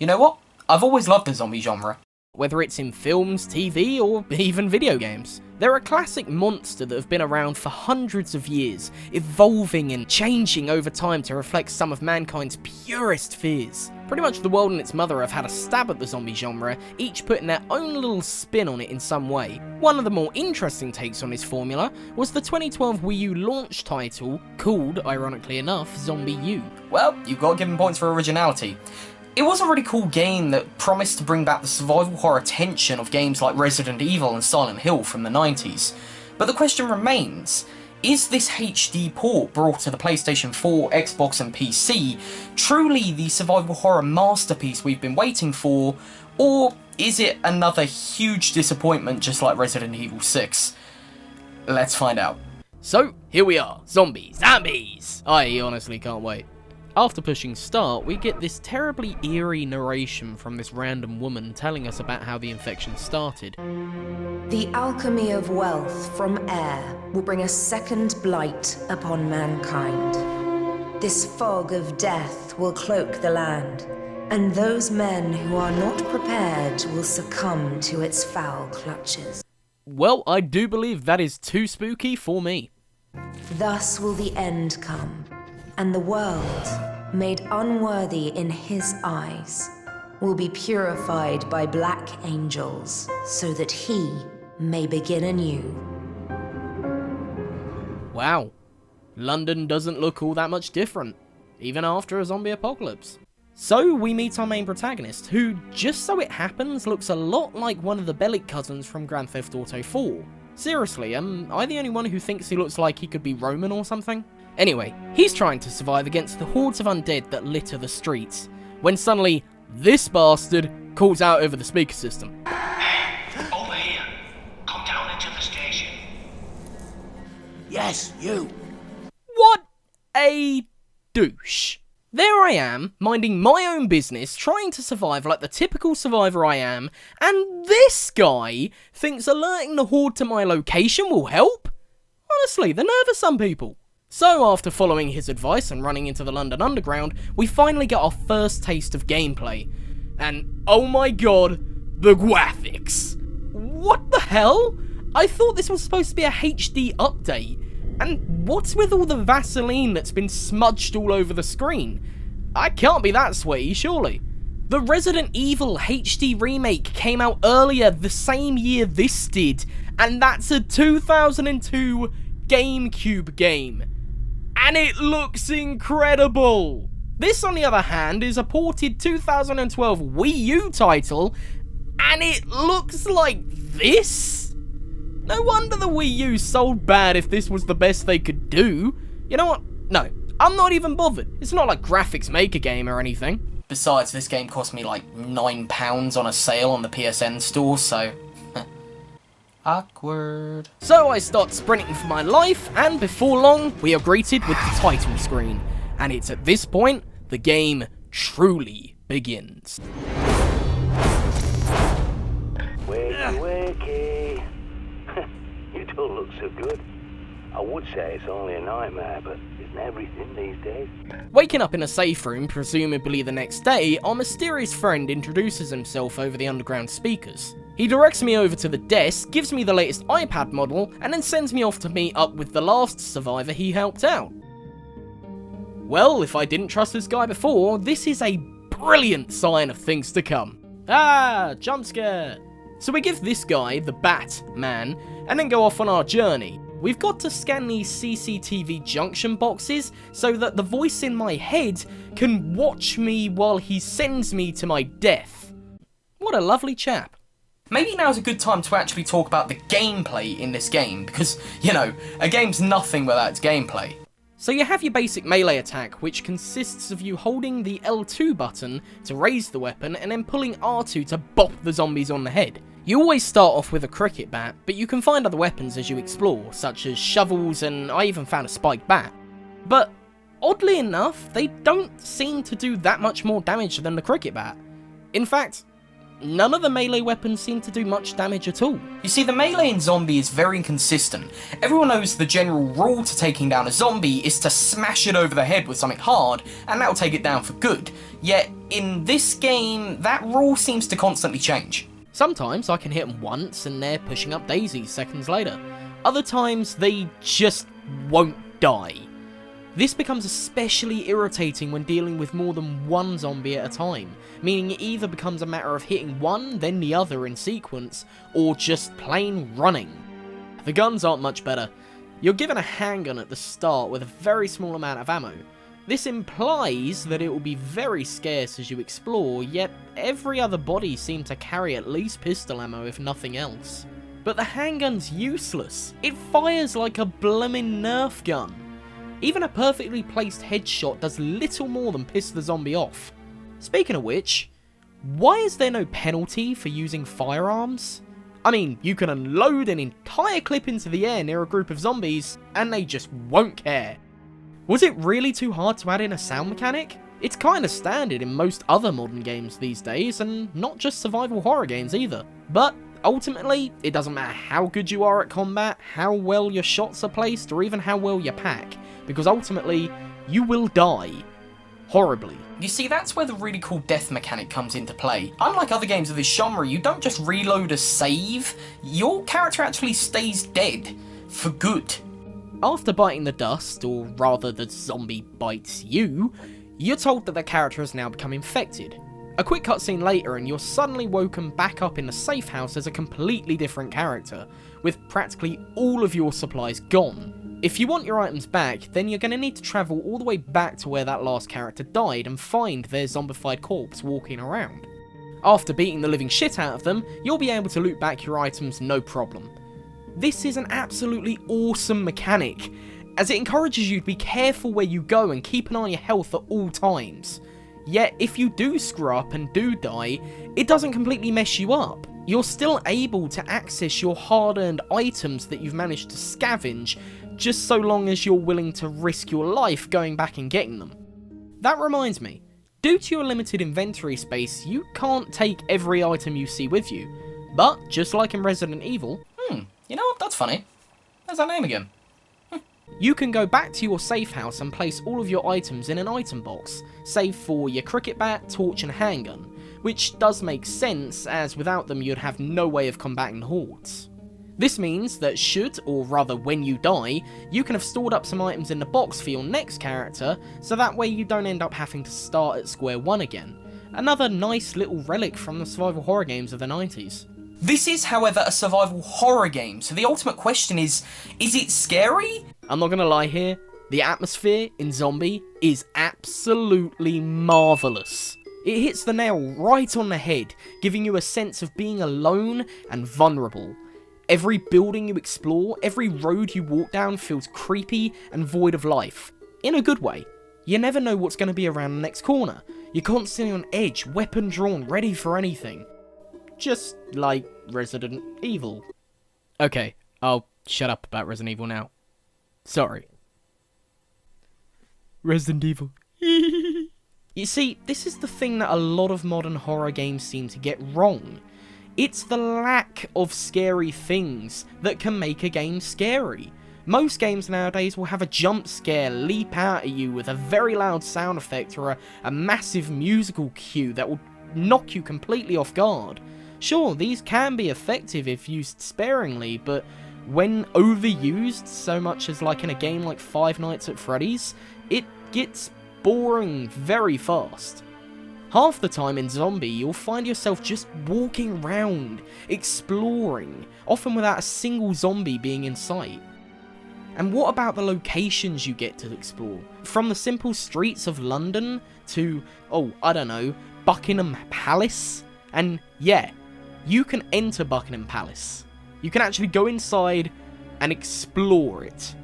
You know what? I've always loved the zombie genre. Whether it's in films, TV, or even video games. They're a classic monster that have been around for hundreds of years, evolving and changing over time to reflect some of mankind's purest fears. Pretty much the world and its mother have had a stab at the zombie genre, each putting their own little spin on it in some way. One of the more interesting takes on this formula was the 2012 Wii U launch title, called, ironically enough, ZombiU. Well, you've got to give them points for originality. It was a really cool game that promised to bring back the survival horror tension of games like Resident Evil and Silent Hill from the 90s. But the question remains, is this HD port brought to the PlayStation 4, Xbox and PC truly the survival horror masterpiece we've been waiting for, or is it another huge disappointment just like Resident Evil 6? Let's find out. So, here we are, zombies! I honestly can't wait. After pushing start, we get this terribly eerie narration from this random woman telling us about how the infection started. The alchemy of wealth from air will bring a second blight upon mankind. This fog of death will cloak the land, and those men who are not prepared will succumb to its foul clutches. Well, I do believe that is too spooky for me. Thus will the end come, and the world, made unworthy in his eyes, will be purified by black angels, so that he may begin anew. Wow. London doesn't look all that much different, even after a zombie apocalypse. So we meet our main protagonist, who, just so it happens, looks a lot like one of the Bellic cousins from Grand Theft Auto 4. Seriously, am I the only one who thinks he looks like he could be Roman or something? Anyway, he's trying to survive against the hordes of undead that litter the streets, when suddenly, this bastard calls out over the speaker system. Hey, over here. Come down into the station. Yes, you. What a douche. There I am, minding my own business, trying to survive like the typical survivor I am, and this guy thinks alerting the horde to my location will help? Honestly, the nerve of some people. So after following his advice and running into the London Underground, we finally get our first taste of gameplay. And oh my god, the graphics. What the hell? I thought this was supposed to be a HD update. And what's with all the Vaseline that's been smudged all over the screen? I can't be that sweaty, surely. The Resident Evil HD remake came out earlier the same year this did, and that's a 2002 GameCube game. And it looks incredible! This, on the other hand, is a ported 2012 Wii U title, and it looks like this? No wonder the Wii U sold bad if this was the best they could do. You know what? No, I'm not even bothered. It's not like Graphics Maker Game or anything. Besides, this game cost me like £9 on a sale on the PSN store, so... awkward. So I start sprinting for my life, and before long, we are greeted with the title screen. And it's at this point, the game truly begins. Wakey, wakey. You don't look so good. I would say it's only a nightmare, but isn't everything these days? Waking up in a safe room, presumably the next day, our mysterious friend introduces himself over the underground speakers. He directs me over to the desk, gives me the latest iPad model, and then sends me off to meet up with the last survivor he helped out. Well, if I didn't trust this guy before, this is a brilliant sign of things to come. Ah, jump scare. So we give this guy, the Bat Man, and then go off on our journey. We've got to scan these CCTV junction boxes so that the voice in my head can watch me while he sends me to my death. What a lovely chap. Maybe now's a good time to actually talk about the gameplay in this game, because, you know, a game's nothing without its gameplay. So you have your basic melee attack, which consists of you holding the L2 button to raise the weapon and then pulling R2 to bop the zombies on the head. You always start off with a cricket bat, but you can find other weapons as you explore, such as shovels, and I even found a spiked bat. But, oddly enough, they don't seem to do that much more damage than the cricket bat. In fact, none of the melee weapons seem to do much damage at all. You see, the melee in Zombie is very inconsistent. Everyone knows the general rule to taking down a zombie is to smash it over the head with something hard, and that'll take it down for good. Yet, in this game, that rule seems to constantly change. Sometimes I can hit them once and they're pushing up daisies seconds later. Other times they just won't die. This becomes especially irritating when dealing with more than one zombie at a time, meaning it either becomes a matter of hitting one, then the other in sequence, or just plain running. The guns aren't much better. You're given a handgun at the start with a very small amount of ammo. This implies that it will be very scarce as you explore, yet every other body seems to carry at least pistol ammo if nothing else. But the handgun's useless. It fires like a blimmin' Nerf gun. Even a perfectly placed headshot does little more than piss the zombie off. Speaking of which, why is there no penalty for using firearms? I mean, you can unload an entire clip into the air near a group of zombies, and they just won't care. Was it really too hard to add in a sound mechanic? It's kinda standard in most other modern games these days, and not just survival horror games either. But ultimately, it doesn't matter how good you are at combat, how well your shots are placed, or even how well you pack, because ultimately, you will die. Horribly. You see, that's where the really cool death mechanic comes into play. Unlike other games of this genre, you don't just reload a save, your character actually stays dead. For good. After biting the dust, or rather the zombie bites you, you're told that the character has now become infected. A quick cutscene later and you're suddenly woken back up in the safe house as a completely different character, with practically all of your supplies gone. If you want your items back, then you're going to need to travel all the way back to where that last character died and find their zombified corpse walking around. After beating the living shit out of them, you'll be able to loot back your items no problem. This is an absolutely awesome mechanic, as it encourages you to be careful where you go and keep an eye on your health at all times. Yet, if you do screw up and do die, it doesn't completely mess you up. You're still able to access your hard-earned items that you've managed to scavenge, just so long as you're willing to risk your life going back and getting them. That reminds me, due to your limited inventory space, you can't take every item you see with you. But, just like in Resident Evil... You know what, that's funny. There's that name again. You can go back to your safe house and place all of your items in an item box, save for your cricket bat, torch and handgun, which does make sense, as without them you'd have no way of combating hordes. This means that should, or rather when you die, you can have stored up some items in the box for your next character, so that way you don't end up having to start at square one again. Another nice little relic from the survival horror games of the 90s. This is, however, a survival horror game, so the ultimate question is it scary? I'm not gonna lie here, the atmosphere in Zombie is absolutely marvellous. It hits the nail right on the head, giving you a sense of being alone and vulnerable. Every building you explore, every road you walk down feels creepy and void of life. In a good way. You never know what's going to be around the next corner. You're constantly on edge, weapon drawn, ready for anything. Just like Resident Evil. Okay, I'll shut up about Resident Evil now. Sorry. Resident Evil. You see, this is the thing that a lot of modern horror games seem to get wrong. It's the lack of scary things that can make a game scary. Most games nowadays will have a jump scare leap out at you with a very loud sound effect or a massive musical cue that will knock you completely off guard. Sure, these can be effective if used sparingly, but when overused so much as like in a game like Five Nights at Freddy's, it gets boring very fast. Half the time in Zombie, you'll find yourself just walking around, exploring, often without a single zombie being in sight. And what about the locations you get to explore? From the simple streets of London to, I don't know, Buckingham Palace? And yeah, you can enter Buckingham Palace. You can actually go inside and explore it.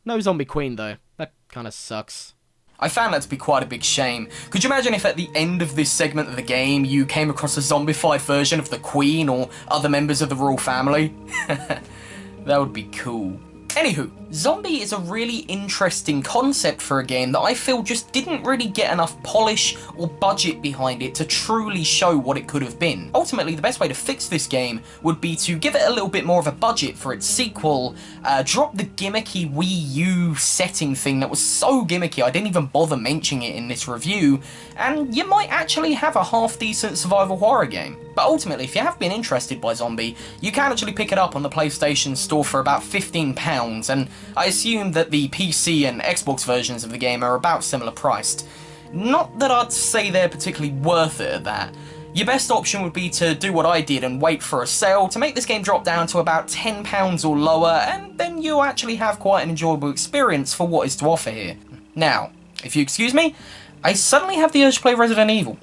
No Zombie Queen though, that kinda sucks. I found that to be quite a big shame. Could you imagine if at the end of this segment of the game you came across a zombified version of the Queen or other members of the royal family? That would be cool. Anywho, Zombie is a really interesting concept for a game that I feel just didn't really get enough polish or budget behind it to truly show what it could have been. Ultimately, the best way to fix this game would be to give it a little bit more of a budget for its sequel, drop the gimmicky Wii U setting thing that was so gimmicky I didn't even bother mentioning it in this review, and you might actually have a half-decent survival horror game. But ultimately, if you have been interested by Zombie, you can actually pick it up on the PlayStation Store for about £15, and I assume that the PC and Xbox versions of the game are about similar priced. Not that I'd say they're particularly worth it at that. Your best option would be to do what I did and wait for a sale to make this game drop down to about £10 or lower, and then you'll actually have quite an enjoyable experience for what is to offer here. Now, if you excuse me, I suddenly have the urge to play Resident Evil.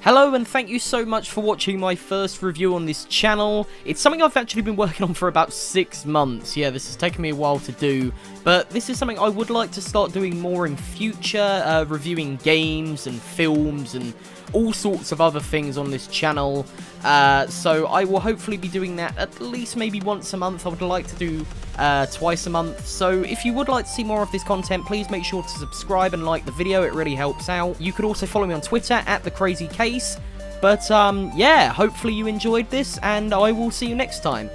Hello and thank you so much for watching my first review on this channel. It's something I've actually been working on for about 6 months. Yeah, this has taken me a while to do, but this is something I would like to start doing more in future, reviewing games and films and all sorts of other things on this channel. So I will hopefully be doing that at least maybe once a month. I would like to do twice a month. So if you would like to see more of this content, please make sure to subscribe and like the video. It really helps out. You could also follow me on Twitter at TheCrazyCase. But yeah, hopefully you enjoyed this, and I will see you next time.